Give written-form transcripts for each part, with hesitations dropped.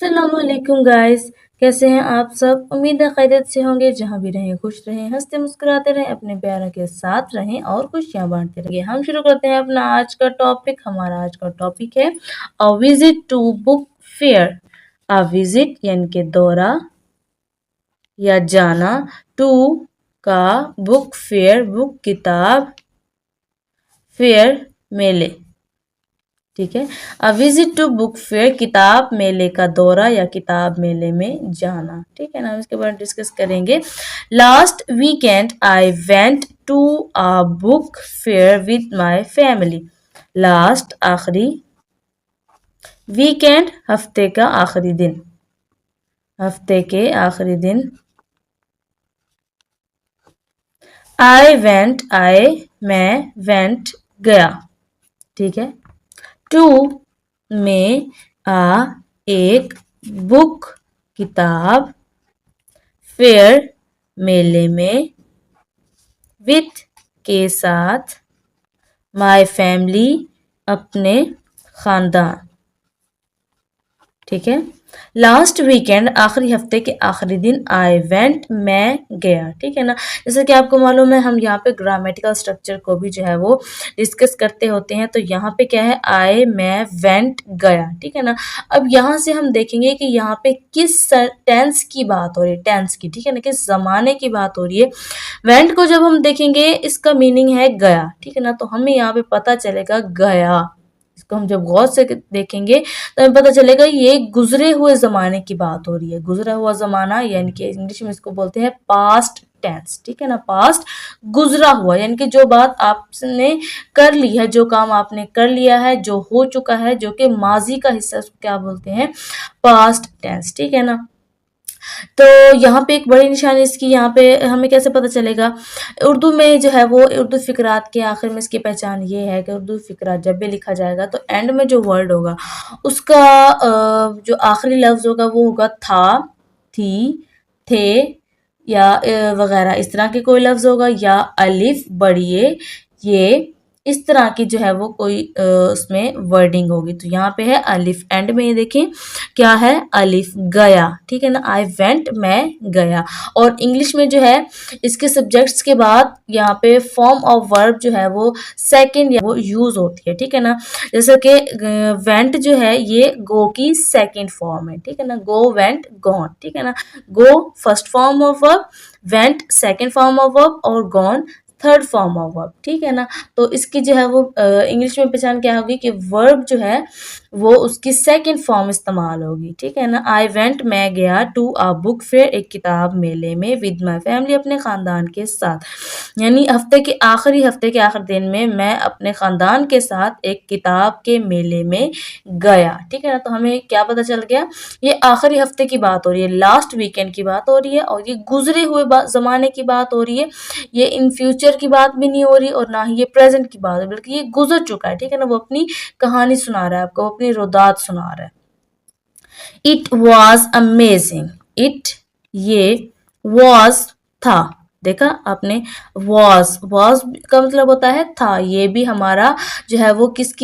अस्सलामुअलैकुम गाइस, कैसे हैं आप सब। उम्मीद है खैरियत से होंगे। जहां भी रहें खुश रहें, हंसते मुस्कुराते रहें, अपने प्यारों के साथ रहें और खुशियां बांटते रहें। हम शुरू करते हैं अपना आज का टॉपिक। हमारा आज का टॉपिक है a visit to book fair. A visit यानी कि दौरा या जाना, टू का बुक फेयर बुक किताब, फेयर मेले। ठीक है, a visit to book fair किताब मेले का दौरा या किताब मेले में जाना। ठीक है ना, हम इसके बारे में डिस्कस करेंगे। Last weekend I went to a book fair with my family. Last आखिरी, वीकेंड हफ्ते का आखिरी दिन, हफ्ते के आखिरी दिन। आई मैं, वेंट गया। ठीक है, टू में आ एक, बुक किताब, फेयर मेले में, विथ के साथ, माय फैमिली अपने खानदान। ठीक है, लास्ट वीकेंड आखिरी हफ्ते के आखिरी दिन, आई वेंट मैं गया। ठीक है ना, जैसे कि आपको मालूम है हम यहाँ पे ग्रामेटिकल स्ट्रक्चर को भी जो है वो डिस्कस करते होते हैं। तो यहाँ पे क्या है, आई मैं वेंट गया। ठीक है ना, अब यहाँ से हम देखेंगे कि यहाँ पे किस टेंस की बात हो रही है, टेंस की। ठीक है ना, किस जमाने की बात हो रही है। वेंट को जब हम देखेंगे इसका मीनिंग है गया। ठीक है ना, तो हमें यहाँ पे पता चलेगा गया। इसको हम जब गौर से देखेंगे तो हमें पता चलेगा ये गुजरे हुए जमाने की बात हो रही है। गुजरा हुआ जमाना यानी कि इंग्लिश में इसको बोलते हैं पास्ट टेंस। ठीक है ना, पास्ट गुजरा हुआ यानी कि जो बात आपने कर ली है, जो काम आपने कर लिया है, जो हो चुका है, जो कि माजी का हिस्सा, उसको क्या बोलते हैं, पास्ट टेंस। ठीक है ना, तो यहाँ पे एक बड़ी निशानी इसकी, यहाँ पे हमें कैसे पता चलेगा। उर्दू में जो है वो उर्दू फिकरात के आखिर में इसकी पहचान ये है कि उर्दू फिकरात जब भी लिखा जाएगा तो एंड में जो वर्ड होगा उसका जो आखिरी लफ्ज होगा वो होगा था, थी, थे या वगैरह इस तरह के कोई लफ्ज होगा, या अलिफ, बढ़िए, ये इस तरह की जो है वो कोई उसमें वर्डिंग होगी। तो यहाँ पे है अलिफ, एंड में ये देखें क्या है, अलिफ, गया। ठीक है ना, आई वेंट मैं गया। और इंग्लिश में जो है इसके सब्जेक्ट्स के बाद यहाँ पे फॉर्म ऑफ वर्ब जो है वो सेकंड वो यूज होती है। ठीक है ना, जैसे कि वेंट जो है ये गो की सेकंड फॉर्म है। ठीक है ना, गो, वेंट, गॉन। ठीक है ना, go first form of verb, went second form of verb और gone third form of verb. ठीक है ना, तो इसकी जो है वो इंग्लिश में पहचान क्या होगी कि वर्ब जो है वो उसकी सेकंड फॉर्म इस्तेमाल होगी। ठीक है ना, आई वेंट मैं गया टू अ बुक फेयर, एक किताब मेले में, विद माई फैमिली अपने खानदान के साथ। यानी हफ्ते के आखिरी दिन में मैं अपने खानदान के साथ एक किताब के मेले में गया। ठीक है ना, तो हमें क्या पता चल गया, ये आखिरी हफ्ते की बात हो रही है, लास्ट वीकेंड की बात हो रही है, और ये गुजरे हुए जमाने की बात हो रही है। ये इन फ्यूचर की बात भी नहीं हो रही और ना ही ये प्रेजेंट की बात है, बल्कि ये गुजर चुका है। ठीक है ना, वो अपनी कहानी सुना रहा है आपको, अपनी रोदात सुना रहा है। इट वॉज अमेजिंग, इट ये, वॉज था, देखा आपने, वॉज का मतलब होता है था। ये भी हमारा जो है वो किस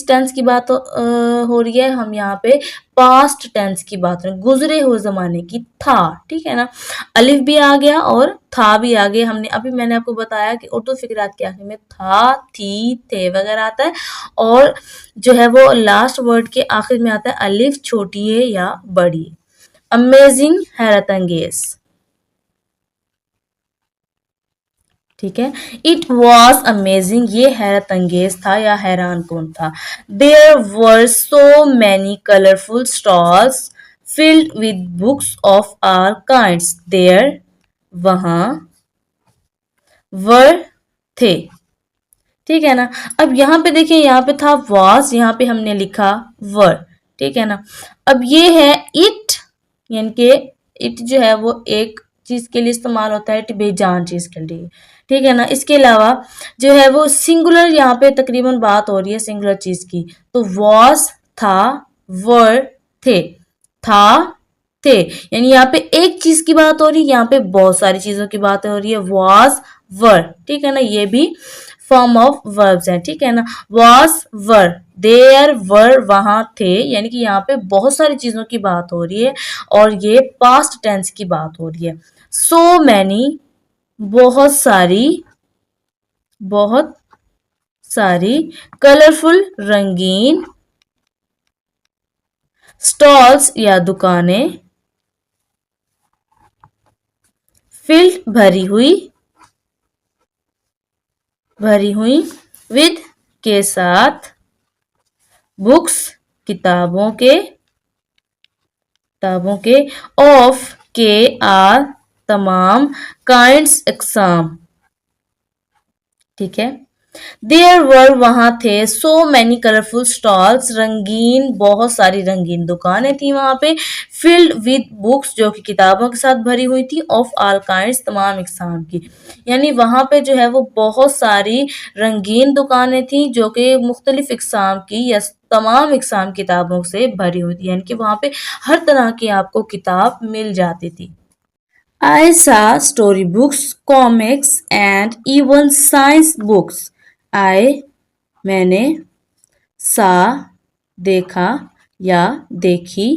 टेंस की बात हो रही है, हम यहाँ पे पास्ट टेंस की बात हो रही है, गुजरे हुए जमाने की, था। ठीक है ना, अलिफ भी आ गया और था भी आ गया। हमने अभी मैंने आपको बताया कि उर्दू फिकरात के आखिर में था, थी, थे वगैरह आता है, और जो है वो लास्ट वर्ड के आखिर में आता है अलिफ, छोटी है या बड़ी। अमेजिंग, हैरत अंगेज। ठीक है, इट वॉज अमेजिंग, ये हैरत अंगेज था या हैरान कौन था। There were so many colourful stalls filled with books of all kinds. There, वहां, वर, थे। ठीक है ना, अब यहाँ पे देखिए, यहाँ पे था वॉज, यहाँ पे हमने लिखा वर। ठीक है ना, अब ये है इट, यानी कि इट जो है वो एक चीज के लिए इस्तेमाल होता है, बेजान चीज के लिए। ठीक है ना, इसके अलावा जो है वो सिंगुलर यहाँ पे तकरीबन बात हो रही है सिंगुलर चीज की। तो वॉज था, वर थे, था, थे, यानी यहाँ पे एक चीज की बात हो रही है, यहाँ पे बहुत सारी चीजों की बात हो रही है, वॉज, वर। ठीक है ना, ये भी फॉर्म ऑफ वर्ब्स हैं, ठीक है ना। वॉज, वर, देयर वर, वहां थे, यानी कि यहाँ पे बहुत सारी चीजों की बात हो रही है और ये पास्ट टेंस की बात हो रही है। सो मैनी, बहुत सारी, बहुत सारी, कलरफुल, रंगीन, स्टॉल्स या दुकानें, फिल्ड, भरी हुई, भरी हुई, विद, के साथ, बुक्स, किताबों के, किताबों के, ऑफ, के, आर, तमाम, काइंड्स, एग्जाम, ठीक है। देयर वर, वहां थे, सो मैनी कलरफुल स्टॉल्स, रंगीन, बहुत सारी रंगीन दुकानें थी वहां पे, फिल्ड विद बुक्स, जो कि किताबों के साथ भरी हुई थी, ऑफ ऑल काइंड्स, तमाम इकसाम की, यानी वहां पे जो है वो बहुत सारी रंगीन दुकानें थी जो कि मुख्तलिफ इकसाम की या तमाम इकसाम किताबों से भरी हुई थी, यानी कि वहां पे हर तरह की आपको किताब मिल जाती थी। I saw storybooks, comics, and even science books. I मैंने saw देखा या देखी,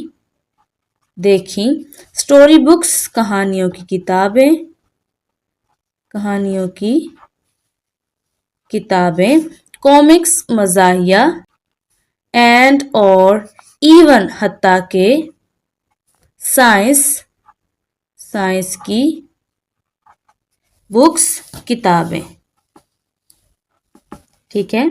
देखी, स्टोरी बुक्स कहानियों की किताबें, कहानियों की किताबें, कॉमिक्स मज़ाहिया, एंड और इवन हत्ता के, साइंस, साइंस की बुक्स किताबें, ठीक है।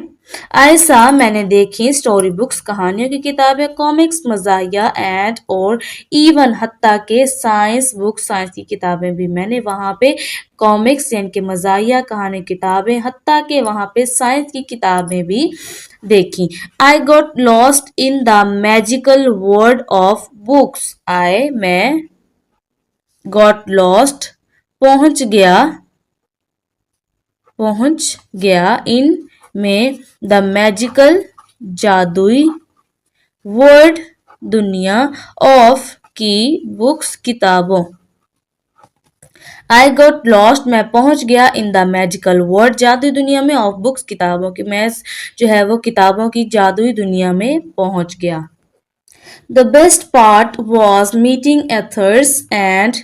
ऐसा मैंने देखी स्टोरी बुक्स कहानियों की किताबें, कॉमिक्स मज़ाहिया, एंड और इवन हत्ता के साइंस बुक्स, साइंस की किताबें भी मैंने वहाँ पे कॉमिक्स यानी कि मज़ाहिया कहानी किताबें, हत्ता के वहाँ पे साइंस की किताबें भी देखी। I got lost in the magical world of books. I मैं गॉट लॉस्ट पहुंच गया, पहुंच गया, इन में, द मैजिकल जादुई, वर्ड दुनिया, ऑफ की बुक्स किताबों। आई गॉट लॉस्ट मैं पहुंच गया, इन द मैजिकल वर्ल्ड जादुई दुनिया में, ऑफ बुक्स किताबों की, मैं जो है वो किताबों की जादुई दुनिया में पहुंच गया। The best part was meeting authors and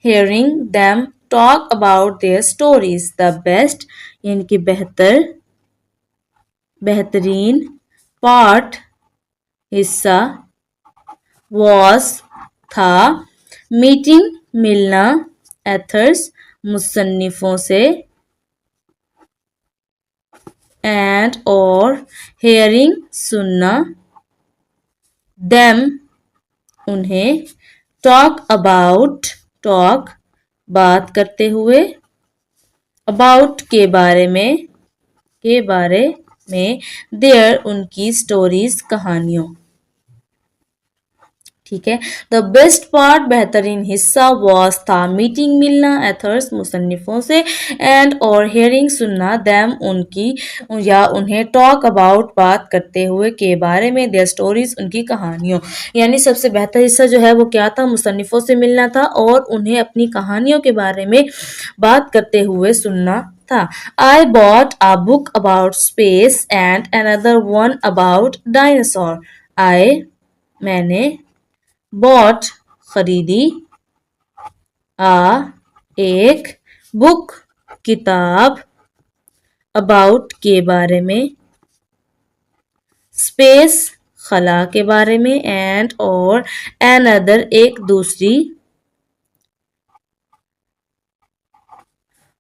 hearing them talk about their stories. The best यानी कि बेहतर, बेहतरीन, पार्ट हिस्सा, was था, मीटिंग मिलना, एथर्स मुसन्निफों से, एंड और हेयरिंग सुनना, देम उन्हें, टॉक अबाउट टॉक बात करते हुए, अबाउट के बारे में, के बारे में, देयर उनकी स्टोरीज कहानियों, ठीक है। द बेस्ट पार्ट बेहतरीन हिस्सा, वॉज था मीटिंग मिलना, एथर्स मुसन्निफों से, एंड और हेयरिंग सुनना, दैम उनकी या उन्हें, टॉक अबाउट बात करते हुए, के बारे में, देयर स्टोरीज उनकी कहानियों, यानी सबसे बेहतर हिस्सा जो है वो क्या था, मुसन्निफों से मिलना था और उन्हें अपनी कहानियों के बारे में बात करते हुए सुनना था। I bought a book about space and another one about dinosaur. I मैंने bought खरीदी, a एक, बुक किताब, about के बारे में, स्पेस खला के बारे में, एंड और another एक दूसरी,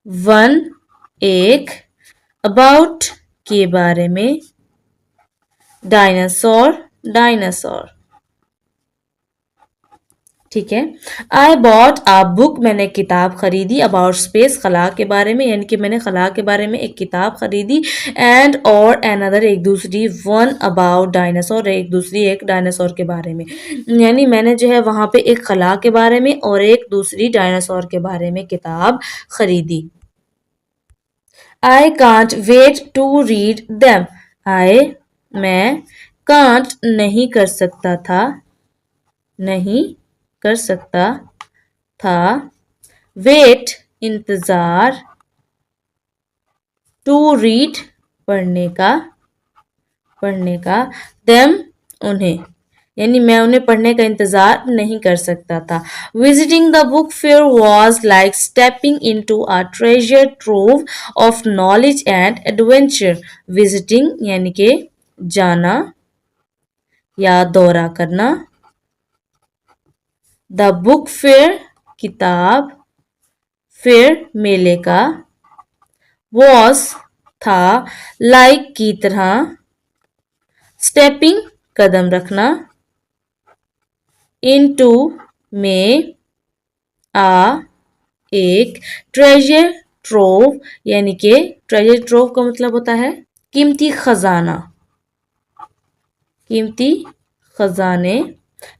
वन एक, अबाउट के बारे में, डायनासोर डायनासोर, ठीक है। आई बॉट आ बुक मैंने किताब खरीदी, अबाउट स्पेस खला के बारे में, यानी कि मैंने खला के बारे में एक किताब खरीदी, एंड और एनदर एक दूसरी, वन अबाउट डायनासोर एक दूसरी एक डायनासोर के बारे में, यानी मैंने जो है वहां पे एक खला के बारे में और एक दूसरी डायनासोर के बारे में किताब खरीदी। I can't wait to read them. I मैं कांट नहीं कर सकता था, नहीं कर सकता था, वेट इंतजार, टू रीड पढ़ने का देम उन्हें, यानी मैं उन्हें पढ़ने का इंतजार नहीं कर सकता था। Visiting the book fair was like stepping into a treasure trove of knowledge and adventure. Visiting यानी कि जाना या दौरा करना, द बुक फेयर किताब, फेयर मेले का, वॉज था, लाइक की तरह, स्टेपिंग कदम रखना, इनटू में आ एक, ट्रेजर ट्रोव यानी कि ट्रेजर ट्रोव का मतलब होता है कीमती खजाना, कीमती खजाने।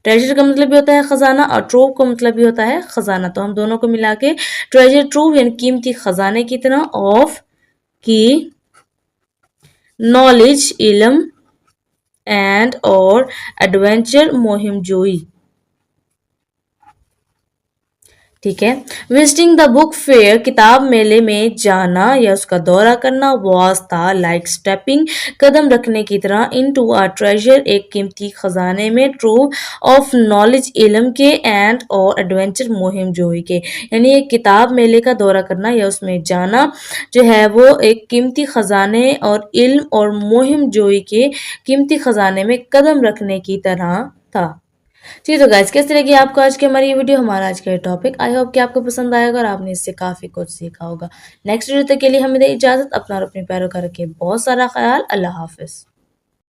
ट्रेजर का मतलब भी होता है खजाना और ट्रोव का मतलब भी होता है खजाना, तो हम दोनों को मिला के ट्रेजर ट्रोव यानी कीमती खजाने की तरह, ऑफ की, नॉलेज इल्म, एंड और एडवेंचर मुहिम जोई। ठीक है। विजिटिंग द बुक फेयर किताब मेले में जाना या उसका दौरा करना, वॉज था, लाइक स्टेपिंग कदम रखने की तरह, इन टू अ ट्रेजर एक कीमती खजाने में, ट्रूव ऑफ नॉलेज इल्म के, एंड और एडवेंचर मुहिम जोई के, यानी एक किताब मेले का दौरा करना या उसमें जाना जो है वो एक कीमती खजाने और इल्म और मुहिम जोई के कीमती खजाने में कदम रखने की तरह था। जी तो गाइस, कैसे लगी आपको आज की हमारी ये वीडियो, हमारा आज का ये टॉपिक। आई होप कि आपको पसंद आएगा और आपने इससे काफी कुछ सीखा होगा। नेक्स्ट वीडियो तक के लिए हमें दे इजाजत, अपना और अपने प्यारों का रखें बहुत सारा ख्याल। अल्लाह हाफिज।